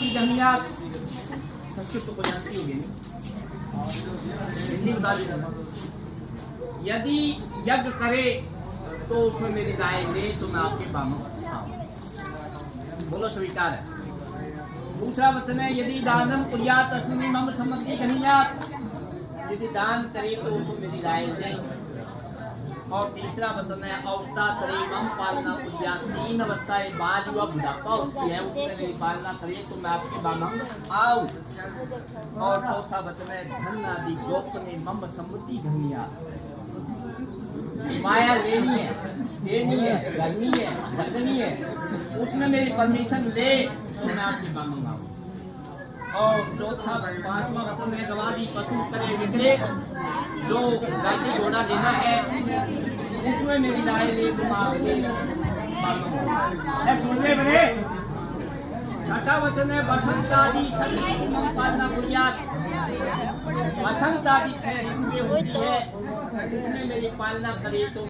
संपत्ति जमीयात। संस्कृत तो जानती होगी नहीं, हिंदी बता दीजिए। यदि यज्ञ करे तो उसमें मेरी राय ले तो मैं आपके बामन खाऊं। बोलो स्वीकार है। दूसरा वचन है यदि दानम कुर्यात अस्मिन् मम सम्मति गणीयात, यदि दान करे तो उसमें मेरी राय ले। और तीसरा वचन है अवस्था करे मम पालना कुर्यात, 3 अवस्थाएं बाल युवा बुढ़ापा होती है उसमें मेरी पालना करे तो मैं आपके बामन आऊं। और चौथा वचन है धन आदि गोपनीय मम सम्मति गणीयात, माया लेनी है, देनी है, करनी है, रखनी है, उसमें मेरी परमिशन ले तो मैं आपके बामन आऊं। और चौथा 5वां वचन है गवादी पशु करे विक्रय, जो गाड़ी घोड़ा लेना है उसमें मेरी राय ले तो मैं आपके सुन ले बने। छठा वचन है बसंत आदि सभी पालना कुर्यात, बसंत आदि 6 ऋतुएं होती है उसमें मेरी पालना करे तो